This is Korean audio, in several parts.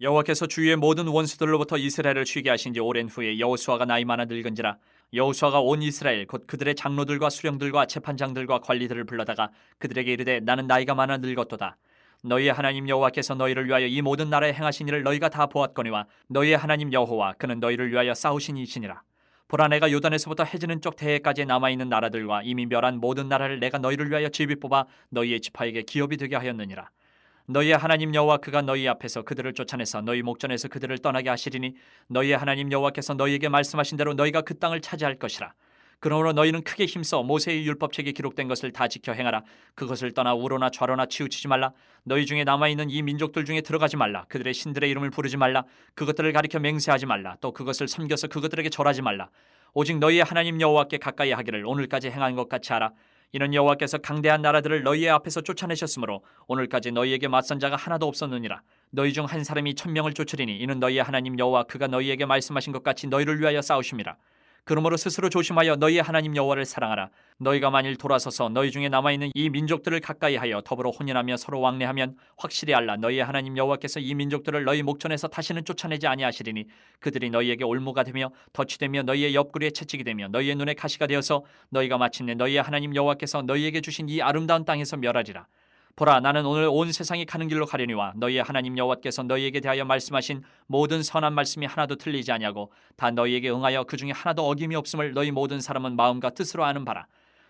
여호와께서 주위의 모든 원수들로부터 이스라엘을 쉬게 하신 지 오랜 후에 여호수아가 나이 많아 늙은지라. 여호수아가 온 이스라엘 곧 그들의 장로들과 수령들과 재판장들과 관리들을 불러다가 그들에게 이르되 나는 나이가 많아 늙었도다. 너희의 하나님 여호와께서 너희를 위하여 이 모든 나라에 행하신 일을 너희가 다 보았거니와 너희의 하나님 여호와 그는 너희를 위하여 싸우신 이시니라. 보라, 내가 요단에서부터 해지는 쪽 대해까지 남아있는 나라들과 이미 멸한 모든 나라를 내가 너희를 위하여 집이 뽑아 너희의 지파에게 기업이 되게 하였느니라. 너희의 하나님 여호와 그가 너희 앞에서 그들을 쫓아내서 너희 목전에서 그들을 떠나게 하시리니 너희의 하나님 여호와께서 너희에게 말씀하신 대로 너희가 그 땅을 차지할 것이라. 그러므로 너희는 크게 힘써 모세의 율법책에 기록된 것을 다 지켜 행하라. 그것을 떠나 우로나 좌로나 치우치지 말라. 너희 중에 남아있는 이 민족들 중에 들어가지 말라. 그들의 신들의 이름을 부르지 말라. 그것들을 가리켜 맹세하지 말라. 또 그것을 섬겨서 그것들에게 절하지 말라. 오직 너희의 하나님 여호와께 가까이 하기를 오늘까지 행한 것 같이 하라. 이는 여호와께서 강대한 나라들을 너희의 앞에서 쫓아내셨으므로 오늘까지 너희에게 맞선 자가 하나도 없었느니라. 너희 중 한 사람이 1000명을 쫓으리니 이는 너희의 하나님 여호와 그가 너희에게 말씀하신 것 같이 너희를 위하여 싸우심이라. 그러므로 스스로 조심하여 너희의 하나님 여호와를 사랑하라. 너희가 만일 돌아서서 너희 중에 남아있는 이 민족들을 가까이하여 더불어 혼인하며 서로 왕래하면 확실히 알라. 너희의 하나님 여호와께서 이 민족들을 너희 목전에서 다시는 쫓아내지 아니하시리니 그들이 너희에게 올무가 되며 덫이 되며 너희의 옆구리에 채찍이 되며 너희의 눈에 가시가 되어서 너희가 마침내 너희의 하나님 여호와께서 너희에게 주신 이 아름다운 땅에서 멸하리라. 보라, 나는 오늘 온 세상이 가는 길로 가려니와 너희의 하나님 여호와께서 너희에게 대하여 말씀하신 모든 선한 말씀이 하나도 틀리지 아니하고 다 너희에게 응하여 그 중에 하나도 어김이 없음을 너희 모든 사람은 마음과 뜻으로 아는 바라.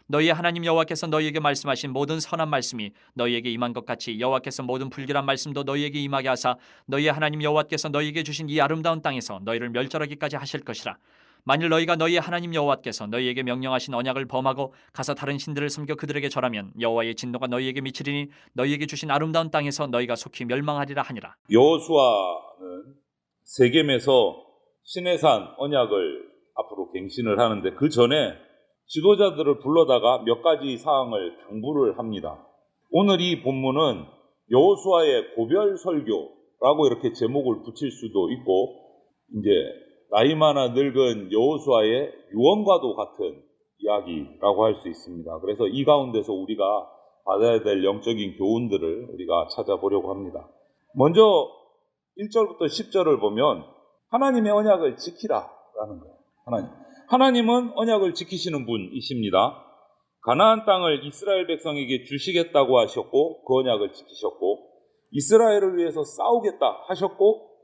너희의 하나님 여호와께서 너희에게 말씀하신 모든 선한 말씀이 너희에게 임한 것 같이 여호와께서 모든 불길한 말씀도 너희에게 임하게 하사 너희의 하나님 여호와께서 너희에게 주신 이 아름다운 땅에서 너희를 멸절하기까지 하실 것이라. 만일 너희가 너희의 하나님 여호와께서 너희에게 명령하신 언약을 범하고 가서 다른 신들을 섬겨 그들에게 절하면 여호와의 진노가 너희에게 미치리니 너희에게 주신 아름다운 땅에서 너희가 속히 멸망하리라 하니라. 여호수아는 세겜에서 시내산 언약을 앞으로 갱신을 하는데 그 전에 지도자들을 불러다가 몇 가지 사항을 당부를 합니다. 오늘 이 본문은 여호수아의 고별 설교라고 이렇게 제목을 붙일 수도 있고 이제 나이 많아 늙은 여호수아의 유언과도 같은 이야기라고 할 수 있습니다. 그래서 이 가운데서 우리가 받아야 될 영적인 교훈들을 우리가 찾아보려고 합니다. 먼저 1절부터 10절을 보면 하나님의 언약을 지키라라는 거예요. 하나님은 언약을 지키시는 분이십니다. 가나안 땅을 이스라엘 백성에게 주시겠다고 하셨고 그 언약을 지키셨고 이스라엘을 위해서 싸우겠다 하셨고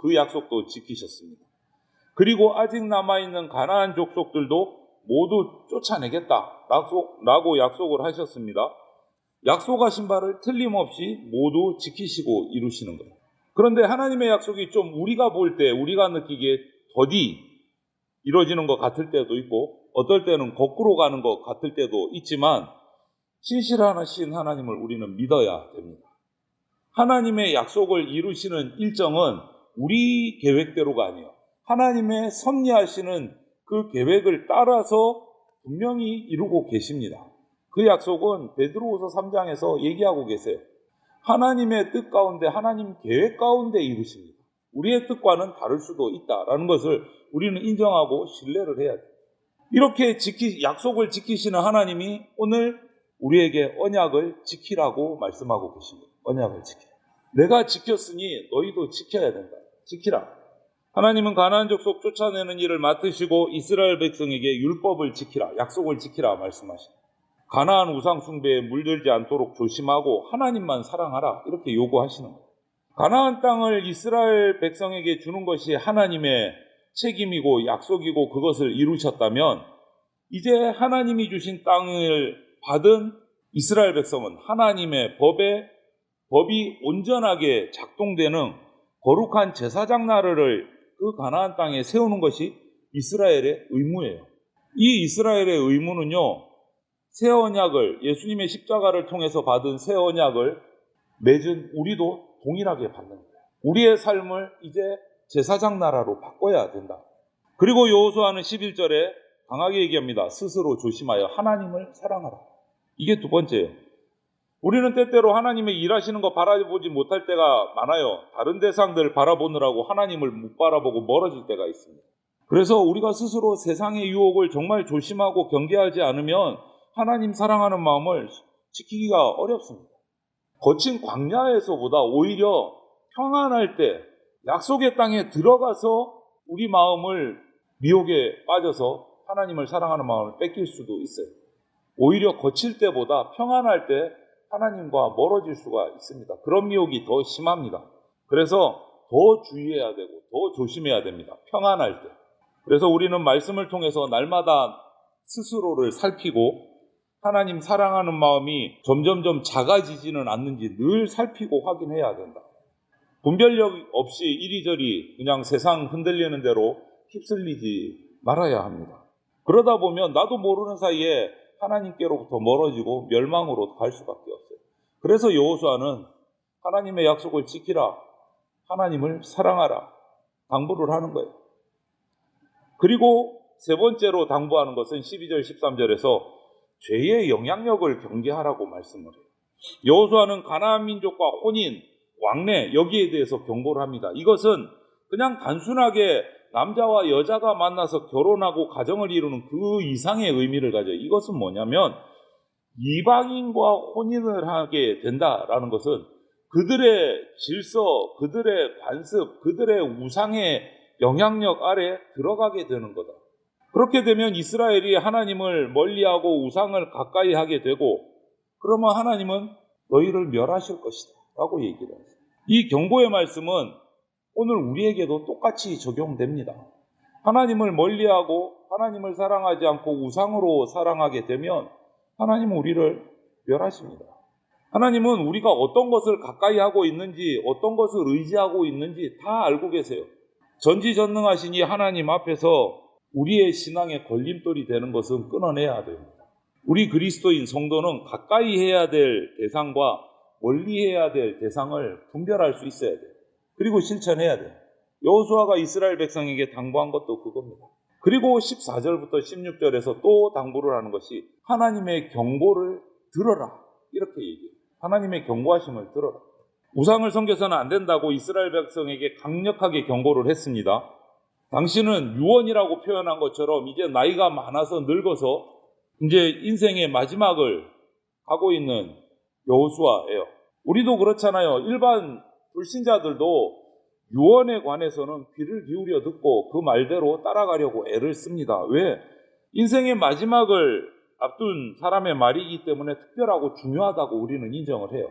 그 약속도 지키셨습니다. 그리고 아직 남아있는 가나안 족속들도 모두 쫓아내겠다라고 약속을 하셨습니다. 약속하신 바를 틀림없이 모두 지키시고 이루시는 거예요. 그런데 하나님의 약속이 좀 우리가 볼 때, 우리가 느끼기에 더디 이루어지는 것 같을 때도 있고 어떨 때는 거꾸로 가는 것 같을 때도 있지만 신실하신 하나님을 우리는 믿어야 됩니다. 하나님의 약속을 이루시는 일정은 우리 계획대로가 아니에요. 하나님의 섭리하시는 그 계획을 따라서 분명히 이루고 계십니다. 그 약속은 베드로후서 3장에서 얘기하고 계세요. 하나님의 뜻 가운데, 하나님 계획 가운데 이루십니다. 우리의 뜻과는 다를 수도 있다라는 것을 우리는 인정하고 신뢰를 해야 돼요. 이렇게 약속을 지키시는 하나님이 오늘 우리에게 언약을 지키라고 말씀하고 계십니다. 언약을 지키라. 내가 지켰으니 너희도 지켜야 된다. 지키라. 하나님은 가나안 족속 쫓아내는 일을 맡으시고 이스라엘 백성에게 율법을 지키라, 약속을 지키라 말씀하십니다. 가나안 우상 숭배에 물들지 않도록 조심하고 하나님만 사랑하라 이렇게 요구하시는 거예요. 가나안 땅을 이스라엘 백성에게 주는 것이 하나님의 책임이고 약속이고 그것을 이루셨다면 이제 하나님이 주신 땅을 받은 이스라엘 백성은 하나님의 법이 온전하게 작동되는 거룩한 제사장 나라를 그 가나안 땅에 세우는 것이 이스라엘의 의무예요. 이 이스라엘의 의무는요, 새 언약을, 예수님의 십자가를 통해서 받은 새 언약을 맺은 우리도 동일하게 받는 거예요. 우리의 삶을 이제 제사장 나라로 바꿔야 된다. 그리고 여호수아는 11절에 강하게 얘기합니다. 스스로 조심하여 하나님을 사랑하라. 이게 두 번째예요. 우리는 때때로 하나님의 일하시는 거 바라보지 못할 때가 많아요. 다른 대상들 바라보느라고 하나님을 못 바라보고 멀어질 때가 있습니다. 그래서 우리가 스스로 세상의 유혹을 정말 조심하고 경계하지 않으면 하나님 사랑하는 마음을 지키기가 어렵습니다. 거친 광야에서보다 오히려 평안할 때, 약속의 땅에 들어가서 우리 마음을 미혹에 빠져서 하나님을 사랑하는 마음을 뺏길 수도 있어요. 오히려 거칠 때보다 평안할 때 하나님과 멀어질 수가 있습니다. 그런 미혹이 더 심합니다. 그래서 더 주의해야 되고 더 조심해야 됩니다. 평안할 때. 그래서 우리는 말씀을 통해서 날마다 스스로를 살피고 하나님 사랑하는 마음이 점점점 작아지지는 않는지 늘 살피고 확인해야 된다. 분별력 없이 이리저리 그냥 세상 흔들리는 대로 휩쓸리지 말아야 합니다. 그러다 보면 나도 모르는 사이에 하나님께로부터 멀어지고 멸망으로 갈 수밖에 없어요. 그래서 여호수아는 하나님의 약속을 지키라, 하나님을 사랑하라 당부를 하는 거예요. 그리고 세 번째로 당부하는 것은 12절 13절에서 죄의 영향력을 경계하라고 말씀을 해요. 여호수아는 가나안 민족과 혼인, 왕래 여기에 대해서 경고를 합니다. 이것은 그냥 단순하게 남자와 여자가 만나서 결혼하고 가정을 이루는 그 이상의 의미를 가져요. 이것은 뭐냐면 이방인과 혼인을 하게 된다라는 것은 그들의 질서, 그들의 관습, 그들의 우상의 영향력 아래 들어가게 되는 거다. 그렇게 되면 이스라엘이 하나님을 멀리하고 우상을 가까이 하게 되고 그러면 하나님은 너희를 멸하실 것이다 라고 얘기를 해요. 이 경고의 말씀은 오늘 우리에게도 똑같이 적용됩니다. 하나님을 멀리하고 하나님을 사랑하지 않고 우상으로 사랑하게 되면 하나님은 우리를 멸하십니다. 하나님은 우리가 어떤 것을 가까이 하고 있는지 어떤 것을 의지하고 있는지 다 알고 계세요. 전지전능하신 이 하나님 앞에서 우리의 신앙의 걸림돌이 되는 것은 끊어내야 됩니다. 우리 그리스도인 성도는 가까이 해야 될 대상과 멀리 해야 될 대상을 분별할 수 있어야 돼요. 그리고 실천해야 돼요. 여호수아가 이스라엘 백성에게 당부한 것도 그겁니다. 그리고 14절부터 16절에서 또 당부를 하는 것이 하나님의 경고를 들어라 이렇게 얘기해요. 하나님의 경고하심을 들어라. 우상을 섬겨서는 안 된다고 이스라엘 백성에게 강력하게 경고를 했습니다. 당신은 유언이라고 표현한 것처럼 이제 나이가 많아서 늙어서 이제 인생의 마지막을 가고 있는 여호수아예요. 우리도 그렇잖아요. 일반 불신자들도 유언에 관해서는 귀를 기울여 듣고 그 말대로 따라가려고 애를 씁니다. 왜? 인생의 마지막을 앞둔 사람의 말이기 때문에 특별하고 중요하다고 우리는 인정을 해요.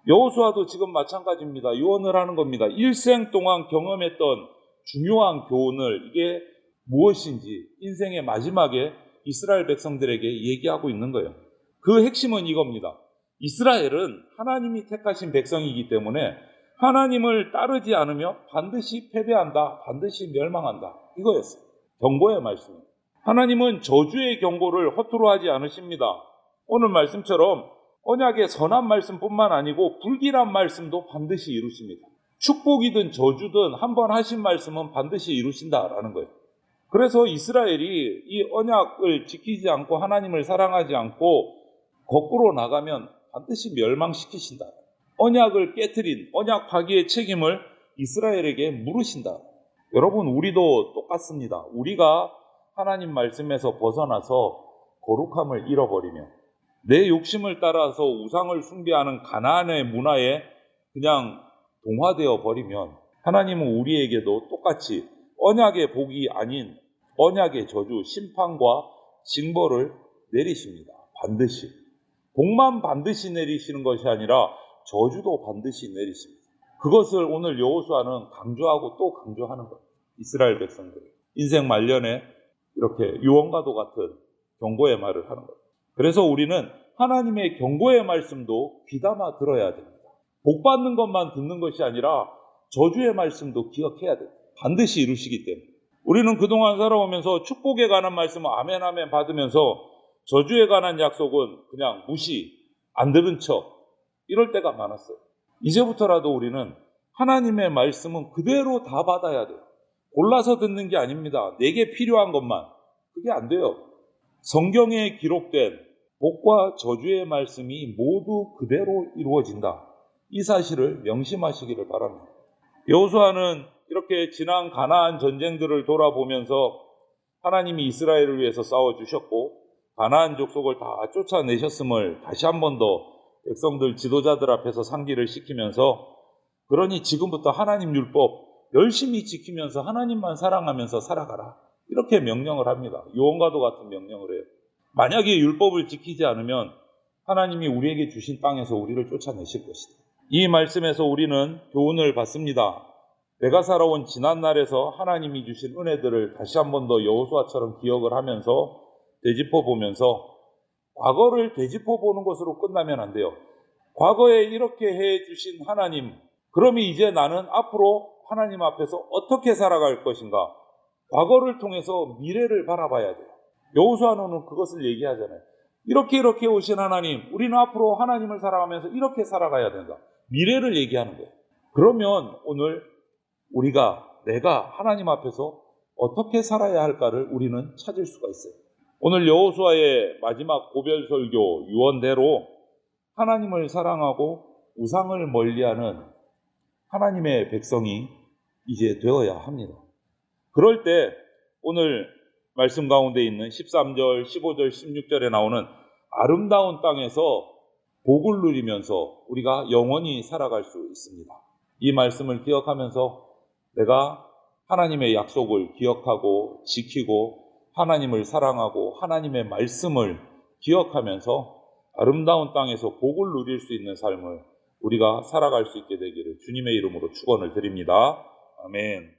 여호수아도 지금 마찬가지입니다. 유언을 하는 겁니다. 일생 동안 경험했던 중요한 교훈을 이게 무엇인지 인생의 마지막에 이스라엘 백성들에게 얘기하고 있는 거예요. 그 핵심은 이겁니다. 이스라엘은 하나님이 택하신 백성이기 때문에 하나님을 따르지 않으면 반드시 패배한다, 반드시 멸망한다. 이거였어요. 경고의 말씀입니다. 하나님은 저주의 경고를 허투루 하지 않으십니다. 오늘 말씀처럼 언약의 선한 말씀뿐만 아니고 불길한 말씀도 반드시 이루십니다. 축복이든 저주든 한번 하신 말씀은 반드시 이루신다라는 거예요. 그래서 이스라엘이 이 언약을 지키지 않고 하나님을 사랑하지 않고 거꾸로 나가면 반드시 멸망시키신다. 언약을 깨트린 언약 파기의 책임을 이스라엘에게 물으신다. 여러분, 우리도 똑같습니다. 우리가 하나님 말씀에서 벗어나서 거룩함을 잃어버리면 내 욕심을 따라서 우상을 숭배하는 가나안의 문화에 그냥 동화되어 버리면 하나님은 우리에게도 똑같이 언약의 복이 아닌 언약의 저주, 심판과 징벌을 내리십니다. 반드시. 복만 반드시 내리시는 것이 아니라 저주도 반드시 내리십니다. 그것을 오늘 여호수아는 강조하고 또 강조하는 거예요. 이스라엘 백성들 인생 말년에 이렇게 유언과도 같은 경고의 말을 하는 거예요. 그래서 우리는 하나님의 경고의 말씀도 귀담아 들어야 됩니다. 복 받는 것만 듣는 것이 아니라 저주의 말씀도 기억해야 됩니다. 반드시 이루시기 때문에. 우리는 그동안 살아오면서 축복에 관한 말씀은 아멘 아멘 받으면서 저주에 관한 약속은 그냥 무시, 안 들은 척 이럴 때가 많았어요. 이제부터라도 우리는 하나님의 말씀은 그대로 다 받아야 돼요. 골라서 듣는 게 아닙니다. 내게 필요한 것만. 그게 안 돼요. 성경에 기록된 복과 저주의 말씀이 모두 그대로 이루어진다. 이 사실을 명심하시기를 바랍니다. 여호수아는 이렇게 지난 가나안 전쟁들을 돌아보면서 하나님이 이스라엘을 위해서 싸워주셨고 가나안 족속을 다 쫓아내셨음을 다시 한 번 더 백성들 지도자들 앞에서 상기를 시키면서 그러니 지금부터 하나님 율법 열심히 지키면서 하나님만 사랑하면서 살아가라. 이렇게 명령을 합니다. 유언과도 같은 명령을 해요. 만약에 율법을 지키지 않으면 하나님이 우리에게 주신 땅에서 우리를 쫓아내실 것이다. 이 말씀에서 우리는 교훈을 받습니다. 내가 살아온 지난날에서 하나님이 주신 은혜들을 다시 한 번 더 여호수아처럼 기억을 하면서 되짚어 보면서 과거를 되짚어 보는 것으로 끝나면 안 돼요. 과거에 이렇게 해 주신 하나님, 그러면 이제 나는 앞으로 하나님 앞에서 어떻게 살아갈 것인가? 과거를 통해서 미래를 바라봐야 돼요. 여호수아는 그것을 얘기하잖아요. 이렇게 오신 하나님, 우리는 앞으로 하나님을 살아가면서 이렇게 살아가야 된다. 미래를 얘기하는 거예요. 그러면 오늘 내가 하나님 앞에서 어떻게 살아야 할까를 우리는 찾을 수가 있어요. 오늘 여호수아의 마지막 고별 설교 유언대로 하나님을 사랑하고 우상을 멀리하는 하나님의 백성이 이제 되어야 합니다. 그럴 때 오늘 말씀 가운데 있는 13절, 15절, 16절에 나오는 아름다운 땅에서 복을 누리면서 우리가 영원히 살아갈 수 있습니다. 이 말씀을 기억하면서 내가 하나님의 약속을 기억하고 지키고 하나님을 사랑하고 하나님의 말씀을 기억하면서 아름다운 땅에서 복을 누릴 수 있는 삶을 우리가 살아갈 수 있게 되기를 주님의 이름으로 축원을 드립니다. 아멘.